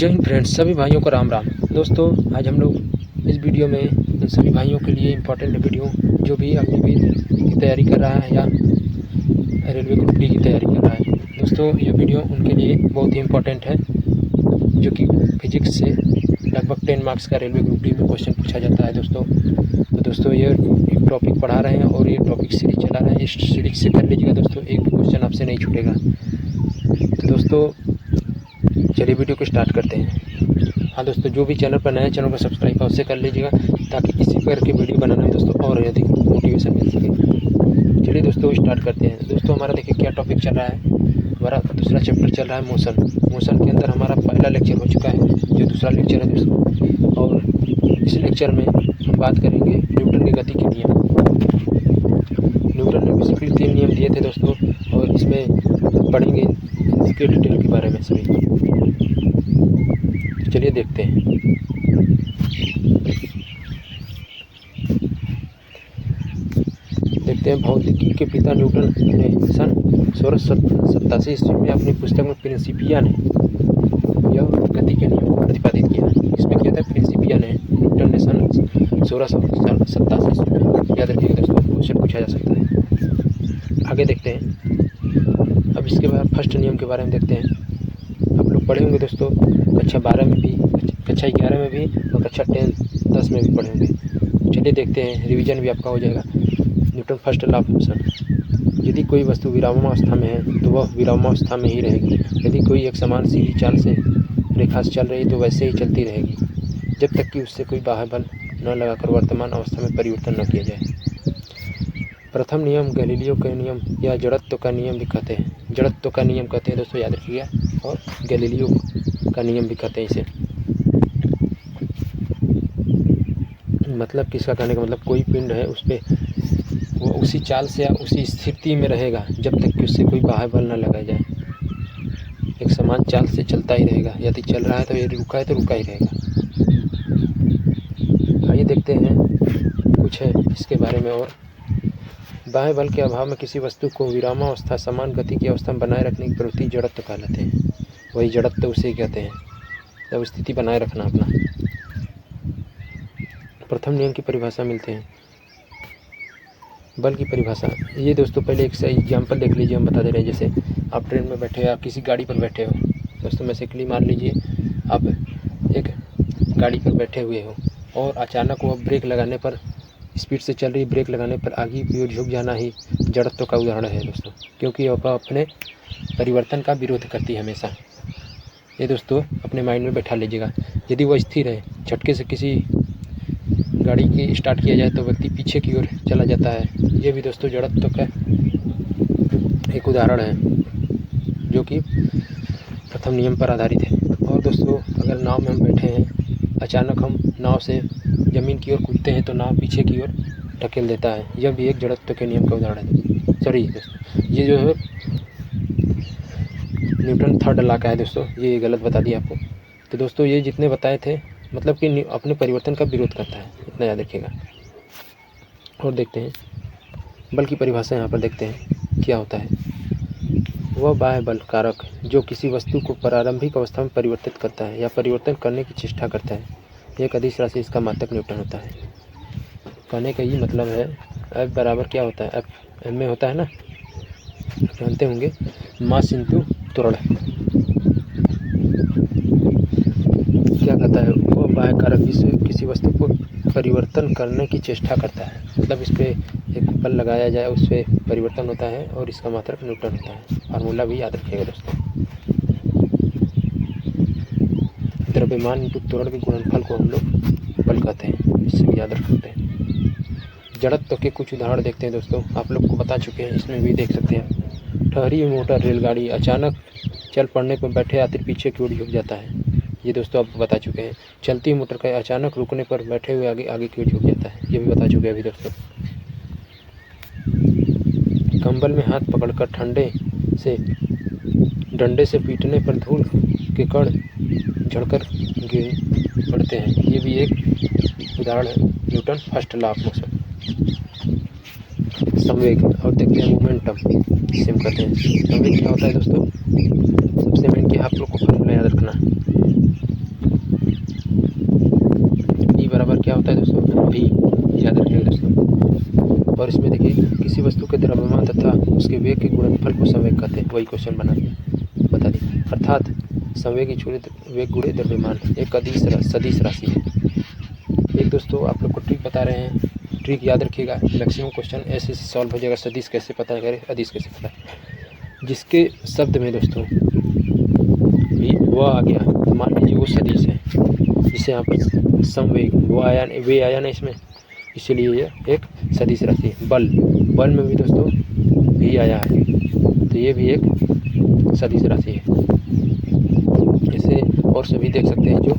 जय हिंद फ्रेंड्स, सभी भाइयों को राम राम। दोस्तों, आज हम लोग इस वीडियो में इन सभी भाइयों के लिए इम्पोर्टेंट वीडियो जो भी अग्निवीर की तैयारी कर रहा है या रेलवे ग्रुप डी की तैयारी कर रहा है। दोस्तों, ये वीडियो उनके लिए बहुत ही इम्पोर्टेंट है, जो कि फिजिक्स से लगभग 10 मार्क्स का रेलवे ग्रुप डी में क्वेश्चन पूछा जाता है। दोस्तों ये एक टॉपिक पढ़ा रहे हैं और ये टॉपिक सीरीज चला रहे हैं। इस सीरीज से कर लीजिएगा दोस्तों, एक भी क्वेश्चन आपसे नहीं छूटेगा। तो दोस्तों चलिए वीडियो को स्टार्ट करते हैं। हाँ दोस्तों, जो भी चैनल पर नए चैनल को सब्सक्राइब अवश्य कर लीजिएगा, ताकि इसी प्रकार की वीडियो बनाने में दोस्तों और अधिक मोटिवेशन मिल सके। चलिए दोस्तों स्टार्ट करते हैं। दोस्तों हमारा देखिए क्या टॉपिक चल रहा है। हमारा दूसरा चैप्टर चल रहा है मोशन के अंदर हमारा पहला लेक्चर हो चुका है, जो दूसरा लेक्चर है दोस्तों। और इस लेक्चर में हम बात करेंगे न्यूटन की गति के नियम। न्यूटन ने बेसिकली 3 नियम दिए थे दोस्तों, और इसमें पढ़ेंगे इसके डिटेल के बारे में सभी। चलिए देखते हैं। भौतिकी के पिता न्यूटन ने सन 1687 ईस्वी में अपनी पुस्तक में प्रिंसिपिया ने यह गति के नियम को प्रतिपादित किया। इसमें क्या था, प्रिंसिपिया ने न्यूटन ने सन 1687 ईस्वी में। याद रखिएगा दोस्तों, क्वेश्चन पूछा जा सकता है। आगे देखते हैं। अब इसके बाद फर्स्ट नियम के बारे में देखते हैं। आप लोग पढ़े होंगे दोस्तों, कक्षा 12 में भी, कक्षा 11 में भी और कक्षा 10 में भी पढ़े होंगे। चलिए देखते हैं, रिवीजन भी आपका हो जाएगा। Newton first law of motion. यदि कोई वस्तु विरामावस्था में है तो वह विरामावस्था में ही रहेगी। यदि कोई एक समान सीधी चाल से रेखा से चल रही तो वैसे ही चलती रहेगी, जब तक कि उससे कोई बाह्य बल न लगाकर वर्तमान अवस्था में परिवर्तन न किया जाए। प्रथम नियम गैलीलियो का नियम या जड़त्व का नियम भी कहते हैं। जड़त्व का नियम कहते हैं दोस्तों, याद रखिएगा, और गैलीलियो का नियम भी कहते हैं इसे। मतलब किसका कहने का मतलब, कोई पिंड है उस पर वो उसी चाल से या उसी स्थिति में रहेगा जब तक कि उससे कोई बाह्य बल न लगाया जाए। एक समान चाल से चलता ही रहेगा। यदि चल रहा है तो यदि रुका है तो रुका ही रहेगा। आइए देखते हैं कुछ है इसके बारे में। और बाह्य बल के अभाव में किसी वस्तु को विरामावस्था समान गति की अवस्था में बनाए रखने की प्रवृत्ति जड़त्व कहलाते हैं। वही जड़त्व उसे कहते हैं, जब स्थिति बनाए रखना अपना। प्रथम नियम की परिभाषा मिलते हैं। बल की परिभाषा ये दोस्तों, पहले एक एग्जाम्पल देख लीजिए, हम बता दे रहे हैं। जैसे आप ट्रेन में बैठे हो या किसी गाड़ी पर बैठे हो दोस्तों, बेसिकली मान लीजिए आप एक गाड़ी पर बैठे हुए हो और अचानक वो ब्रेक लगाने पर, स्पीड से चल रही ब्रेक लगाने पर आगे की ओर झुक जाना ही जड़त्व का उदाहरण है दोस्तों, क्योंकि वह अपने परिवर्तन का विरोध करती है हमेशा। ये दोस्तों अपने माइंड में बैठा लीजिएगा। यदि वह स्थिर है, झटके से किसी गाड़ी की स्टार्ट किया जाए तो व्यक्ति पीछे की ओर चला जाता है। ये भी दोस्तों जड़त्व का एक उदाहरण है, जो कि प्रथम नियम पर आधारित है। और दोस्तों, अगर नाव में हम बैठे हैं, अचानक हम नाव से ज़मीन की ओर कूदते हैं तो नाव पीछे की ओर ढकेल देता है। यह भी एक जड़त्व के नियम का उदाहरण है। सॉरी दोस्तों, ये जो है न्यूटन थर्ड लॉ का है दोस्तों, ये गलत बता दिया आपको। तो दोस्तों ये जितने बताए थे, मतलब कि अपने परिवर्तन का विरोध करता है, इतना याद रखिएगा। और देखते हैं बल की परिभाषा। यहाँ पर देखते हैं क्या होता है। वह बाह्य बल कारक जो किसी वस्तु को प्रारंभिक अवस्था में परिवर्तित करता है या परिवर्तन करने की चेष्टा करता है, एक अदिश राशि इसका मात्रक न्यूटन होता है। कहने का ये मतलब है, F बराबर क्या होता है, F में होता है ना, जानते होंगे, मास इंटू त्वरण। क्या कहता है, वो बाह्य कारक जिससे किसी वस्तु को परिवर्तन करने की चेष्टा करता है, मतलब इस पर एक बल लगाया जाए, उस पर परिवर्तन होता है, और इसका मात्रक न्यूटन होता है। फार्मूला भी याद रखिएगा दोस्तों। द्रव्यमान इंटू त्वरण के गुणनफल को हम लोग बल कहते हैं, इससे भी याद रख सकते हैं। जड़त्व के कुछ उदाहरण देखते हैं दोस्तों, आप लोग को बता चुके हैं, इसमें भी देख सकते हैं। ठहरी हुई मोटर रेलगाड़ी अचानक चल पड़ने पर बैठे यात्री पीछे की ओर झुक जाता है। ये दोस्तों आप बता चुके हैं। चलती मोटर का अचानक रुकने पर बैठे हुए आगे की ओर झुक जाता है, ये भी बता चुके हैं अभी दोस्तों। कंबल में हाथ पकड़कर डंडे से पीटने पर धूल के कण झड़कर गिर पड़ते हैं, ये भी एक उदाहरण है, Newton first law of motion. संवेग, और देखते हैं मोमेंटम, जिसे हम कहते हैं संवेग क्या होता है दोस्तों। सबसे मेन कि आप लोग को फॉर्मूला याद रखना, उसके वेग के गुणनफल को संवेग कहते हैं। वही क्वेश्चन बना दिया, बता दिया। अर्थात संवेग छुड़े वेग गुणे द्रव्यमान एक सदिश राशि है। एक दोस्तों आप लोग को ट्रिक बता रहे हैं, ट्रिक याद रखिएगा। मैक्सिमम क्वेश्चन ऐसे सॉल्व हो जाएगा। सदिश कैसे पता करें, अदिश कैसे पता, जिसके शब्द में दोस्तों भी वह आ गया तो मान लीजिए वो सदिश है। जिसे यहाँ पर संवेग वो आया, वे आया ना इसमें, इसीलिए यह एक सदिश राशि है। बल में भी दोस्तों भी आया है, तो ये भी एक सदिश राशि है। ऐसे और सभी देख सकते हैं जो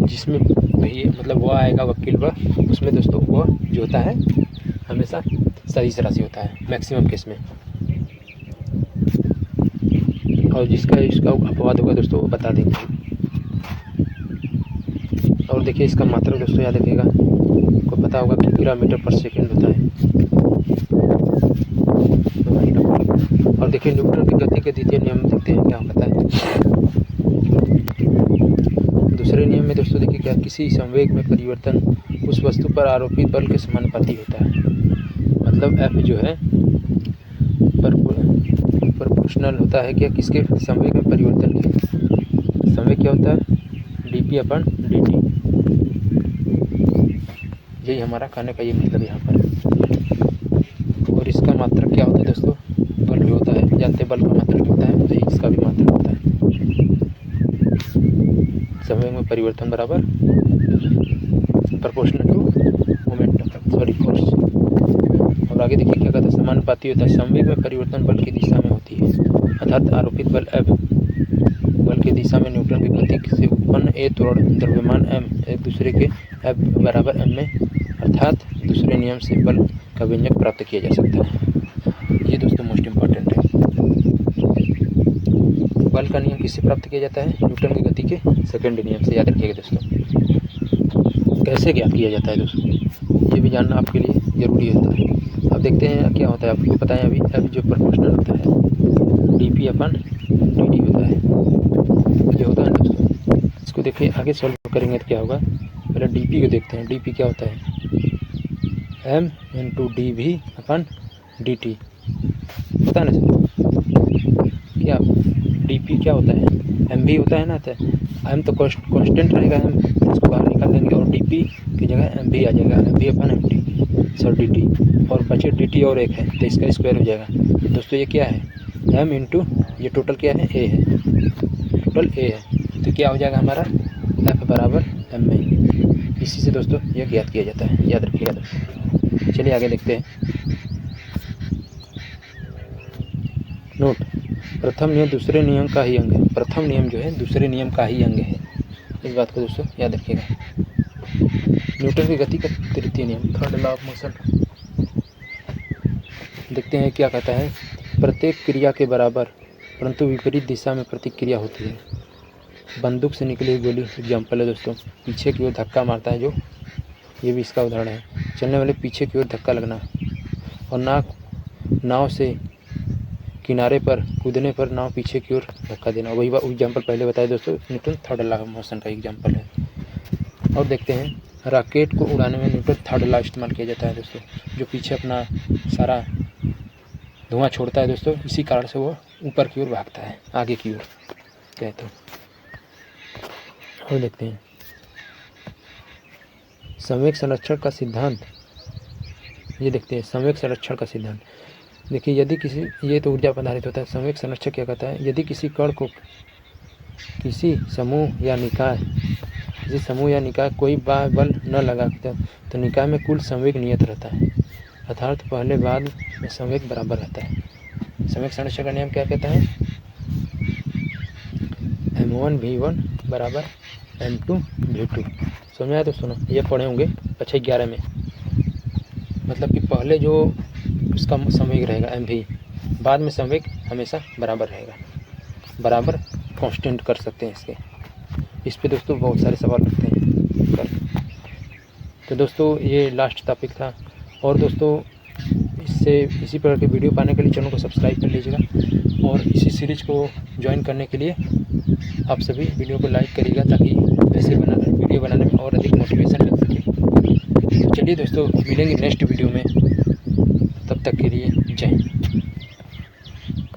जिसमें भी मतलब वह आएगा, वकील वह, उसमें दोस्तों वह जो होता है हमेशा सदिश राशि होता है मैक्सिमम केस में। और जिसका इसका अपवाद होगा दोस्तों वो बता देंगे। और देखिए इसका मात्रक दोस्तों याद रखिएगा, आपको पता होगा कि किलोमीटर पर सेकंड होता है। और देखिए न्यूटन की गति के द्वितीय नियम देखते हैं क्या होता है। दूसरे नियम में दोस्तों देखिए क्या, किसी संवेग में परिवर्तन उस वस्तु पर आरोपित बल के समानुपाती होता है। मतलब F जो है प्रोपोर्शनल होता है क्या, किसके संवेग में परिवर्तन के। संवेग क्या होता है, dp/dt। यही हमारा कहने का ये मतलब यहाँ पर। और इसका मात्रक क्या होता है दोस्तों, बल भी होता है, जानते बल का मात्रक होता है, तो इसका भी मात्रक होता है। संवेग में परिवर्तन बराबर proportional to momentum, sorry force. और आगे देखिए क्या कहता है, समानुपाती होता है। संवेग में परिवर्तन बल की दिशा में होती है, अर्थात आरोपित बल F बल की दिशा में न्यूटन की गति से उत्पन्न A त्वरण द्रव्यमान m एक दूसरे के F बराबर m में, अर्थात दूसरे नियम से बल का व्यंजक प्राप्त किया जा सकता है। ये दोस्तों मोस्ट इम्पॉर्टेंट है। बल का नियम किससे प्राप्त किया जाता है, न्यूटन की गति के सेकंड नियम से। याद रखिएगा दोस्तों। कैसे ज्ञात किया जाता है दोस्तों, ये भी जानना आपके लिए ज़रूरी होता है। अब देखते हैं क्या होता है, आपको पता है अभी F जो प्रोपोर्शनल होता है dp/dt होता है, जो होता है दोस्तों। इसको देखिए आगे सॉल्व करेंगे तो क्या होगा। पहले dp को देखते हैं। dp क्या होता है, m × dv/dt। पता है ना सर क्या dp क्या होता है, mv होता है ना, तो m तो कांस्टेंट रहेगा, m इसको बाहर निकाल देंगे और dp की जगह mv आ जाएगा, mv/mt सर dt। और बचे dt और एक है तो इसका स्क्वायर हो जाएगा। दोस्तों ये क्या है, m × ये टोटल क्या है, a है, टोटल a है, तो क्या हो जाएगा हमारा F बराबर m में। इसी से दोस्तों यह ज्ञात किया जाता है, याद रखिएगा दोस्तों। चलिए आगे देखते हैं। नोट, प्रथम नियम दूसरे नियम का ही अंग है। प्रथम नियम जो है दूसरे नियम का ही अंग है, इस बात को दोस्तों याद रखिएगा। न्यूटन की गति का तृतीय नियम, थर्ड लॉ ऑफ मोशन। देखते हैं क्या कहता है, प्रत्येक क्रिया के बराबर परंतु विपरीत दिशा में प्रतिक्रिया होती है। बंदूक से निकली गोली एग्जाम्पल है दोस्तों, पीछे की ओर धक्का मारता है जो, ये भी इसका उदाहरण है। चलने वाले पीछे की ओर धक्का लगना, और नाव से किनारे पर कूदने पर नाव पीछे की ओर धक्का देना। वही एग्जाम्पल पहले बताया दोस्तों, Newton third law of motion का एग्जाम्पल है। और देखते हैं, रॉकेट को उड़ाने में न्यूटन थर्ड लॉ इस्तेमाल किया जाता है दोस्तों। जो पीछे अपना सारा धुआं छोड़ता है दोस्तों, इसी कारण से वो ऊपर की ओर भागता है, आगे की ओर कहते हैं। और देखते हैं संवेग संरक्षण का सिद्धांत। ये देखते हैं संवेग संरक्षण का सिद्धांत। देखिए यदि किसी, ये तो ऊर्जा पर आधारित होता है। संवेग संरक्षण क्या कहता है, यदि किसी कण को किसी समूह या निकाय कोई बल न लगाता तो निकाय में कुल संवेग नियत रहता है, अर्थात पहले बाद में संवेग बराबर रहता है। संवेग संरक्षण का नियम क्या कहता है, m1v1 बराबर m2v2। समझ आया तो सुनो, ये पढ़े होंगे कक्षा 11 में। मतलब कि पहले जो उसका संवेग रहेगा mv, बाद में संवेग हमेशा बराबर रहेगा, बराबर कांस्टेंट कर सकते हैं इसके। इस पे दोस्तों बहुत सारे सवाल रखते हैं तो दोस्तों ये लास्ट टॉपिक था। और दोस्तों इसी प्रकार के वीडियो पाने के लिए चैनल को सब्सक्राइब कर लीजिएगा, और इसी सीरीज़ को ज्वाइन करने के लिए आप सभी वीडियो को लाइक करिएगा, ताकि ऐसे वीडियो बनाने में और अधिक मोटिवेशन मिल सके। तो चलिए दोस्तों मिलेंगे नेक्स्ट वीडियो में, तब तक के लिए जय हिंद।